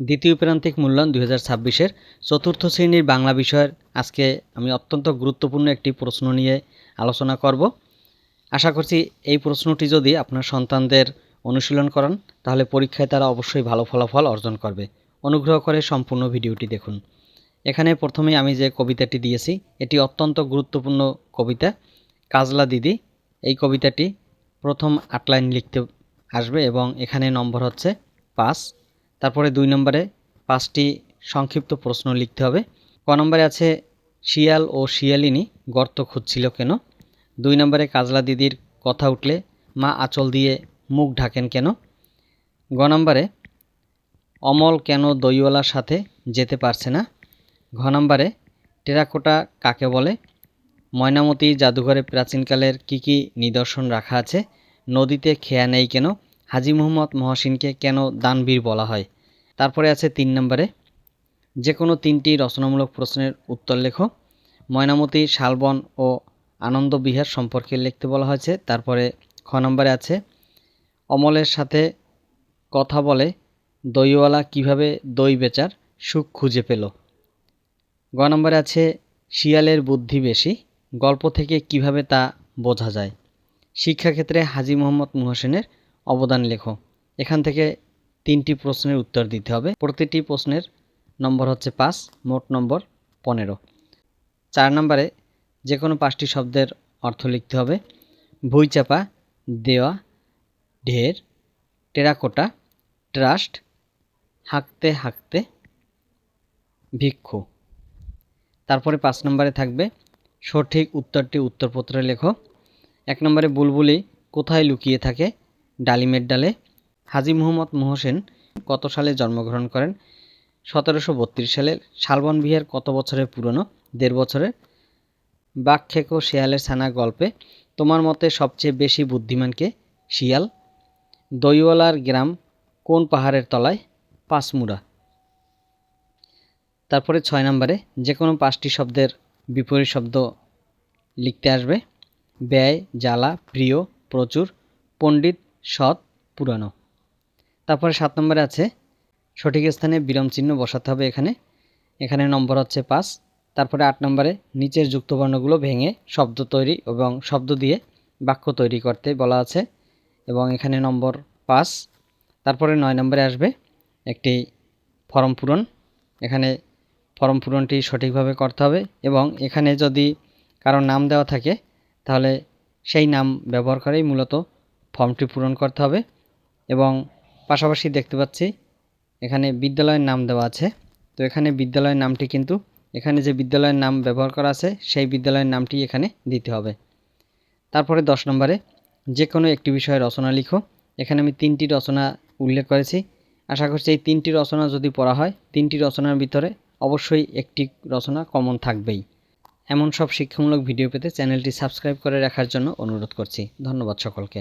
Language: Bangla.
দ্বিতীয় প্রান্তিক মূল্যায়ন 2026-এর চতুর্থ শ্রেণীর বাংলা বিষয়ের আজকে আমি অত্যন্ত গুরুত্বপূর্ণ একটি প্রশ্ন নিয়ে আলোচনা করব। আশা করছি এই প্রশ্নটি যদি আপনার সন্তানদের অনুশীলন করান তাহলে পরীক্ষায় তারা অবশ্যই ভালো ফলাফল অর্জন করবে। অনুগ্রহ করে সম্পূর্ণ ভিডিওটি দেখুন। এখানে প্রথমে আমি যে কবিতাটি দিয়েছি এটি অত্যন্ত গুরুত্বপূর্ণ কবিতা, কাজলা দিদি। এই কবিতাটি প্রথম 8 লাইন লিখতে আসবে এবং এখানে নম্বর হচ্ছে 5। তারপরে 2 নম্বরে 5টি সংক্ষিপ্ত প্রশ্ন লিখতে হবে। ক নম্বরে আছে শিয়াল ও শিয়ালিনী গর্ত খুঁজছিল কেন। 2 নম্বরে কাজলা দিদির কথা উঠলে মা আঁচল দিয়ে মুখ ঢাকেন কেন। গ নম্বরে অমল কেন দইওয়ালার সাথে যেতে পারছে না। ঘ নম্বরে টেরাকোটা কাকে বলে। ময়নামতি জাদুঘরে প্রাচীনকালের কি নিদর্শন রাখা আছে। নদীতে খেয়া নেই কেন। হাজী মোহাম্মদ মহসিনকে কেন দানবীর বলা হয়। তারপরে আছে 3 নম্বরে যে কোনো 3টি রচনামূলক প্রশ্নের উত্তর লেখো। ময়নামতি, শালবন ও আনন্দবিহার সম্পর্কে লিখতে বলা হয়েছে। তারপরে খ নম্বরে আছে অমলের সাথে কথা বলে দইওয়ালা কিভাবে দই বেচার সুখ খুঁজে পেল। গ নম্বরে আছে শিয়ালের বুদ্ধি বেশি, গল্প থেকে কিভাবে তা বোঝা যায়। শিক্ষাক্ষেত্রে হাজী মোহাম্মদ মহসিনের অবদান লেখো। এখান থেকে 3টি প্রশ্নের উত্তর দিতে হবে। প্রতিটি প্রশ্নের নম্বর হচ্ছে 5, মোট নম্বর 15। 4 নম্বরে যে কোনো 5টি শব্দের অর্থ লিখতে হবে। ভুঁইচাপা, দেওয়া, ঢের, টেরাকোটা, ট্রাস্ট, হাঁকতে হাঁকতে, ভিক্ষু। তারপরে 5 নম্বরে থাকবে সঠিক উত্তরটি উত্তরপত্রে লেখো। 1 নম্বরে বুলবুলি কোথায় লুকিয়ে থাকে। ডালিমের ডালে। হাজী মোহাম্মদ মহসিন কত সালে জন্মগ্রহণ করেন। 1732 সালের। শালবন বিহার কত বছরের পুরনো। 1.5 বছরের। বাঘ খেকো শেয়ালের ছানা গল্পে তোমার মতে সবচেয়ে বেশি বুদ্ধিমানকে। শিয়াল। দইওয়ালার গ্রাম কোন পাহাড়ের তলায়। পাঁচমুড়া। তারপরে 6 নম্বরে যে কোনো 5টি শব্দের বিপরীত শব্দ লিখতে আসবে। ব্যয়, জ্বালা, প্রিয়, প্রচুর, পণ্ডিত, সৎ, পুরানো। তারপরে 7 নম্বরে আছে সঠিক স্থানে বিরাম চিহ্ন বসাতে হবে। এখানে নম্বর হচ্ছে 5। তারপরে 8 নম্বরে নিচের যুক্তবর্ণগুলো ভেঙে শব্দ তৈরি এবং শব্দ দিয়ে বাক্য তৈরি করতে বলা আছে এবং এখানে নম্বর 5। তারপরে 9 নম্বরে আসবে একটি ফর্ম পূরণ। এখানে ফর্ম পূরণটি সঠিকভাবে করতে হবে এবং এখানে যদি কারো নাম দেওয়া থাকে তাহলে সেই নাম ব্যবহার করেই মূলত ফর্মটি পূরণ করতে হবে। এবং পাশাপাশি দেখতে পাচ্ছি এখানে বিদ্যালয়ের নাম দেওয়া আছে। তো এখানে বিদ্যালয়ের নামটি কিন্তু এখানে যে বিদ্যালয়ের নাম ব্যবহার করা আছে সেই বিদ্যালয়ের নামটি এখানে দিতে হবে। তারপরে 10 নম্বরে যে কোনো একটি বিষয়ে রচনা লিখো। এখানে আমি 3টি রচনা উল্লেখ করেছি। আশা করছি এই 3টি রচনা যদি পড়া হয় 3টি রচনার ভিতরে অবশ্যই একটি রচনা কমন থাকবেই। এমন সব শিক্ষামূলক ভিডিও পেতে চ্যানেলটি সাবস্ক্রাইব করে রাখার জন্য অনুরোধ করছি। ধন্যবাদ সকলকে।